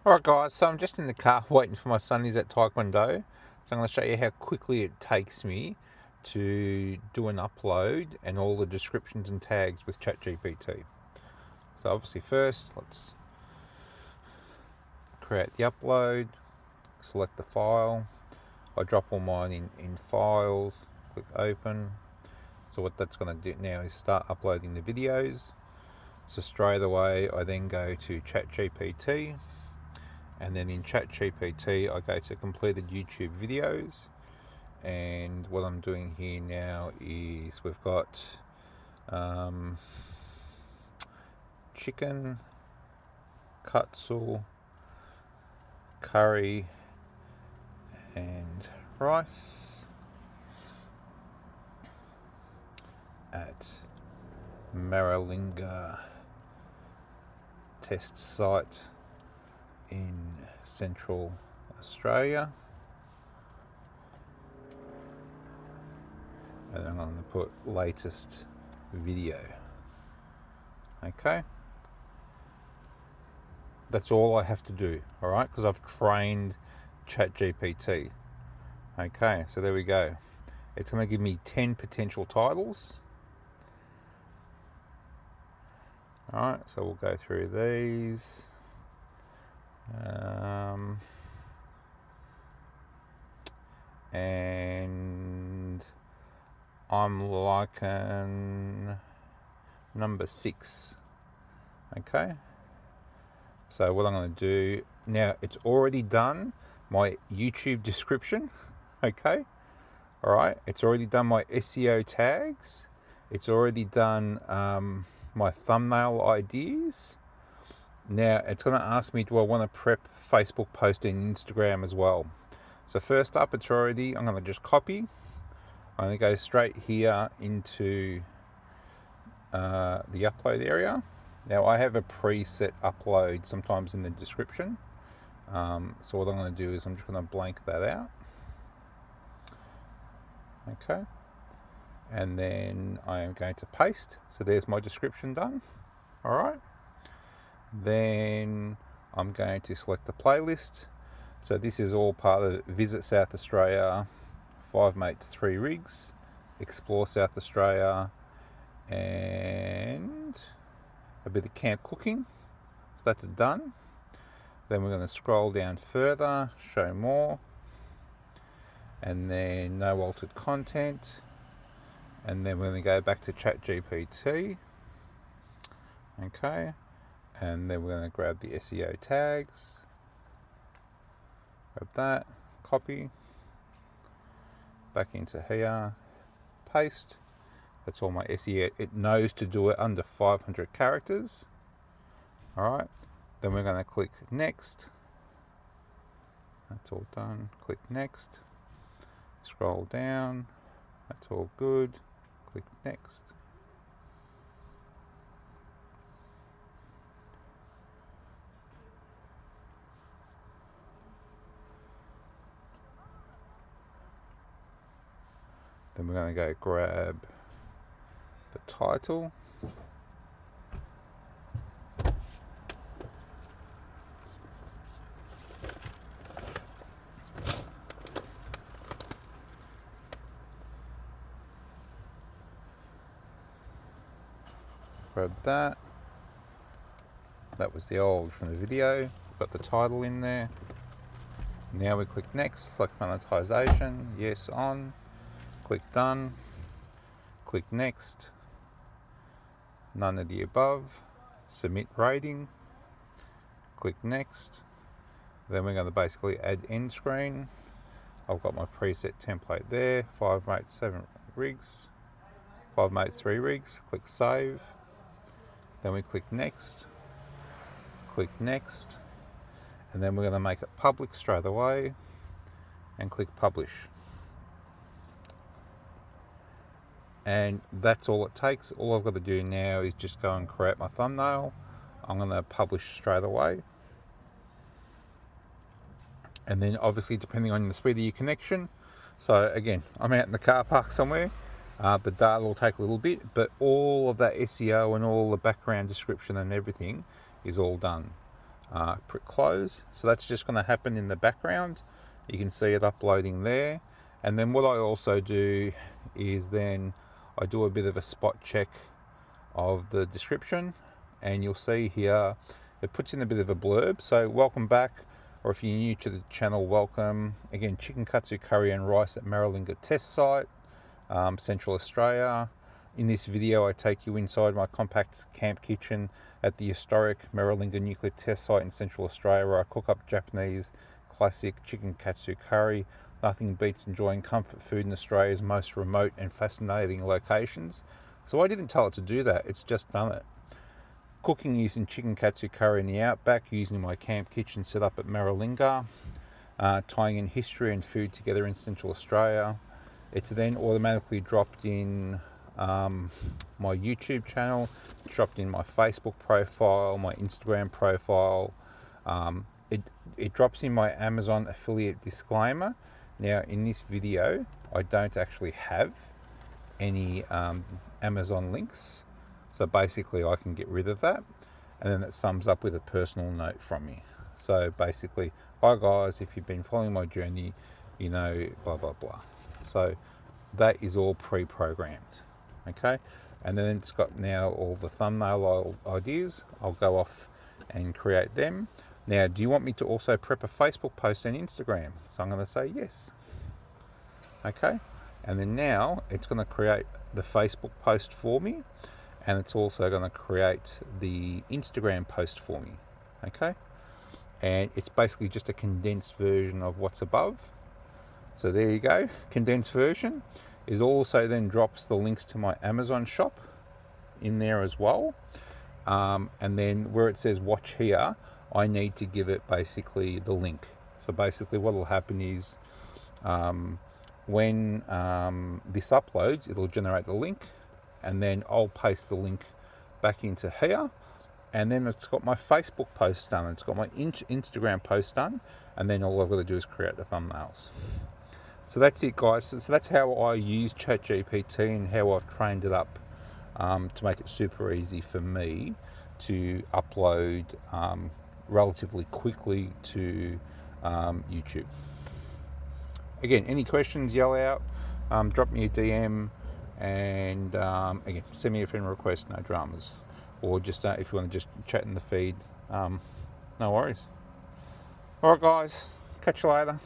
Alright guys, so I'm just in the car waiting for my son. He's at Taekwondo. So I'm going to show you how quickly it takes me to do an upload and all the descriptions and tags with ChatGPT. So obviously first, let's create the upload, select the file. I drop all mine in files, click open. So what that's going to do now is start uploading the videos. So straight away I then go to ChatGPT. And then in ChatGPT, I go to completed YouTube videos. And what I'm doing here now is we've got chicken, katsu, curry, and rice at Maralinga test site in Central Australia, and I'm going to put latest video. Okay, that's all I have to do, all right, because I've trained ChatGPT. Okay, so there we go. It's going to give me 10 potential titles. All right, so we'll go through these. And I'm liking number 6. Okay, so what I'm going to do now, it's already done my YouTube description. Okay, all right, it's already done my SEO tags, it's already done my thumbnail ideas. Now it's going to ask me, do I want to prep Facebook post and Instagram as well? So first up, I'm going to just copy. I'm going to go straight here into the upload area. Now I have a preset upload sometimes in the description. So what I'm going to do is I'm just going to blank that out. Okay. And then I am going to paste. So there's my description done. All right. Then I'm going to select the playlist. So this is all part of Visit South Australia, 5 Mates 3 Rigs, Explore South Australia, and a bit of camp cooking. So that's done. Then we're going to scroll down further, show more, and then no altered content. And then we're going to go back to ChatGPT. Okay. And then we're going to grab the SEO tags, grab that, copy, back into here, paste. That's all my SEO. It knows to do it under 500 characters. All right, then we're going to click next. That's all done. Click next, scroll down, that's all good, click next. Then we're going to go grab the title. Grab that. That was the old from the video. Got the title in there. Now we click next, select monetization, yes, on. Click done, click next, none of the above, submit rating, click next. Then we're going to basically add end screen. I've got my preset template there, 5 Mates 7 rigs, 5 Mates 3 rigs, click save. Then we click next, and then we're going to make it public straight away and click publish. And that's all it takes. All I've got to do now is just go and create my thumbnail. I'm going to publish straight away. And then obviously depending on the speed of your connection. So again, I'm out in the car park somewhere. The data will take a little bit, but all of that SEO and all the background description and everything is all done. Prick close. So that's just going to happen in the background. You can see it uploading there. And then what I also do is then I do a bit of a spot check of the description, and you'll see here it puts in a bit of a blurb. So welcome back, or if you're new to the channel, welcome. Again, chicken katsu curry and rice at Maralinga test site, Central Australia. In this video, I take you inside my compact camp kitchen at the historic Maralinga nuclear test site in Central Australia, where I cook up Japanese classic chicken katsu curry. Nothing beats enjoying comfort food in Australia's most remote and fascinating locations. So I didn't tell it to do that, it's just done it. Cooking using chicken katsu curry in the outback, using my camp kitchen set up at Maralinga, tying in history and food together in Central Australia. It's then automatically dropped in my YouTube channel, dropped in my Facebook profile, my Instagram profile. It drops in my Amazon affiliate disclaimer. Now in this video, I don't actually have any Amazon links. So basically I can get rid of that. And then it sums up with a personal note from me. So basically, hi guys, if you've been following my journey, you know, blah, blah, blah. So that is all pre-programmed. Okay. And then it's got now all the thumbnail ideas. I'll go off and create them. Now, do you want me to also prep a Facebook post and Instagram? So I'm going to say yes. Okay. And then now it's going to create the Facebook post for me. And it's also going to create the Instagram post for me. Okay. And it's basically just a condensed version of what's above. So there you go. Condensed version is also then drops the links to my Amazon shop in there as well. And then where it says watch here, I need to give it basically the link. So basically what will happen is when this uploads, it'll generate the link, and then I'll paste the link back into here. And then it's got my Facebook post done, it's got my Instagram post done, and then all I've got to do is create the thumbnails. So that's it, guys. So that's how I use ChatGPT and how I've trained it up to make it super easy for me to upload relatively quickly to YouTube. Again, any questions, yell out, drop me a DM, and again, send me a friend request, no dramas. Or just if you want to just chat in the feed, no worries. All right, guys, catch you later.